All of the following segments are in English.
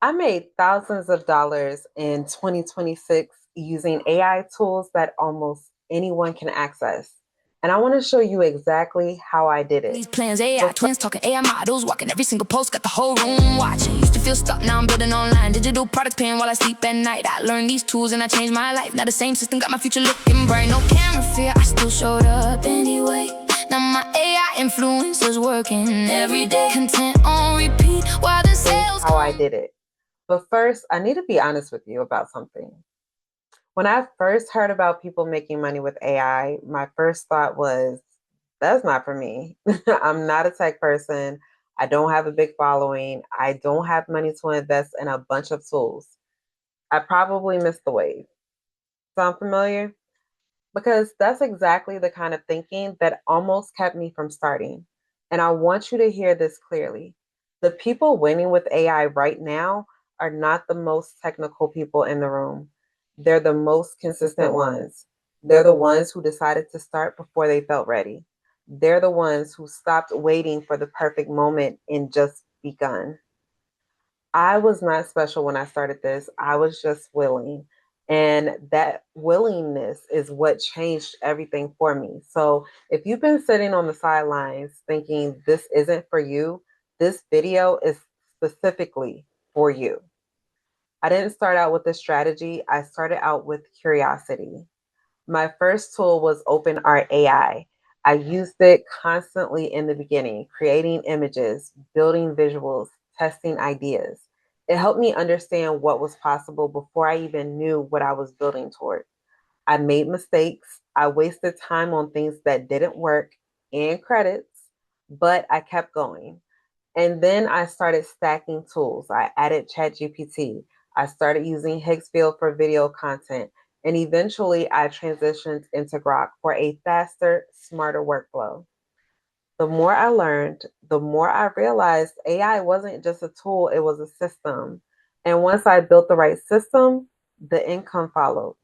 I made thousands of dollars in 2026 using AI tools that almost anyone can access. And I want to show you exactly how I did it. These plans, AI But twins talking AI models, walking every single post, got the whole room watching. Used to feel stuck, now I'm building online. Digital product paying while I sleep at night. I learned these tools and I changed my life. Now the same system got my future looking bright. No camera fear, I still showed up anyway. Now my AI influence is working every day. Content on repeat while the sales how I did it. But first, I need to be honest with you about something. When I first heard about people making money with AI, my first thought was, that's not for me. I'm not a tech person. I don't have a big following. I don't have money to invest in a bunch of tools. I probably missed the wave. Sound familiar? Because that's exactly the kind of thinking that almost kept me from starting. And I want you to hear this clearly. The people winning with AI right now are not the most technical people in the room. They're the most consistent ones. They're the ones who decided to start before they felt ready. They're the ones who stopped waiting for the perfect moment and just begun. I was not special when I started this. I was just willing. And that willingness is what changed everything for me. So if you've been sitting on the sidelines thinking this isn't for you, this video is specifically for you. I didn't start out with a strategy. I started out with curiosity. My first tool was OpenArt AI. I used it constantly in the beginning, creating images, building visuals, testing ideas. It helped me understand what was possible before I even knew what I was building toward. I made mistakes. I wasted time on things that didn't work and credits, but I kept going. And then I started stacking tools. I added ChatGPT. I started using Higgsfield for video content. And eventually I transitioned into Grok for a faster, smarter workflow. The more I learned, the more I realized AI wasn't just a tool, it was a system. And once I built the right system, the income followed.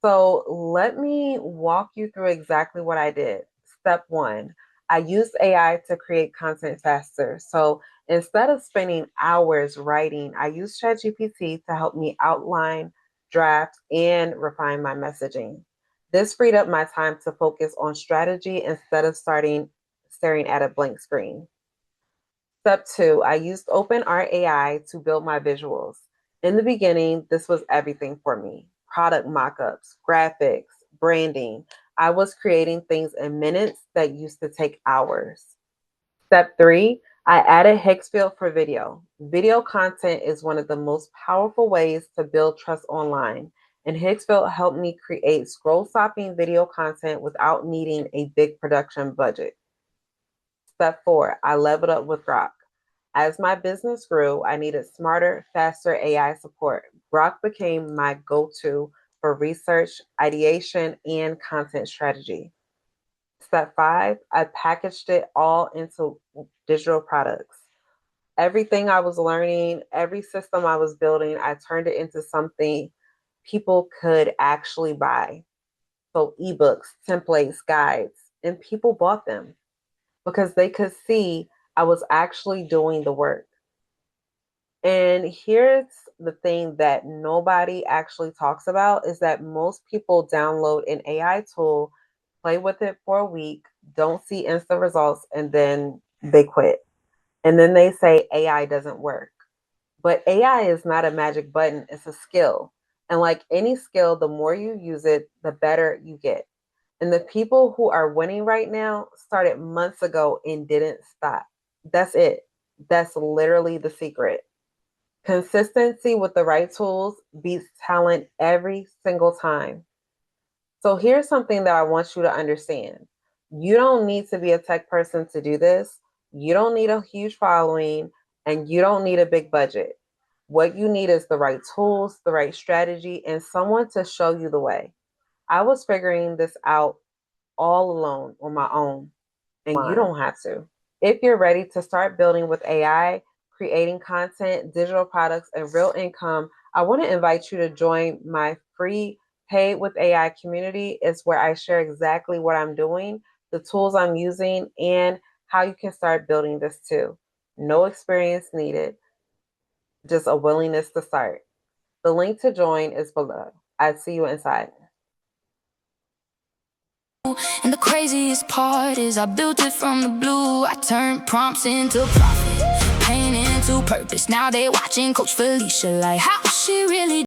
So let me walk you through exactly what I did. Step one, I used AI to create content faster. So instead of spending hours writing, I used ChatGPT to help me outline, draft, and refine my messaging. This freed up my time to focus on strategy instead of starting staring at a blank screen. Step two, I used OpenArt AI to build my visuals. In the beginning, this was everything for me: product mockups, graphics, branding. I was creating things in minutes that used to take hours. Step three, I added Higgsfield for video. Video content is one of the most powerful ways to build trust online, and Higgsfield helped me create scroll stopping video content without needing a big production budget. Step four, I leveled up with Grok. As my business grew, I needed smarter, faster AI support. Grok became my go to for research, ideation, and content strategy. Step five, I packaged it all into digital products. Everything I was learning, every system I was building, I turned it into something people could actually buy. So, ebooks, templates, guides, and people bought them because they could see I was actually doing the work. And here's the thing that nobody actually talks about is that most people download an AI tool, play with it for a week, don't see instant results, and then they quit. And then they say AI doesn't work. But AI is not a magic button, it's a skill. And like any skill, the more you use it, the better you get. And the people who are winning right now started months ago and didn't stop. That's it. That's literally the secret. Consistency with the right tools beats talent every single time. So here's something that I want you to understand. You don't need to be a tech person to do this. You don't need a huge following and you don't need a big budget. What you need is the right tools, the right strategy, and someone to show you the way. I was figuring this out all alone on my own, and you don't have to. If you're ready to start building with AI, creating content, digital products, and real income, I want to invite you to join my free Paid with AI community. It's where I share exactly what I'm doing, the tools I'm using, and how you can start building this too. No experience needed, just a willingness to start. The link to join is below. I see you inside. And the craziest part is I built it from the blue. I turned prompts into profit, pain into purpose. Now they watching Coach Felicia like, how she really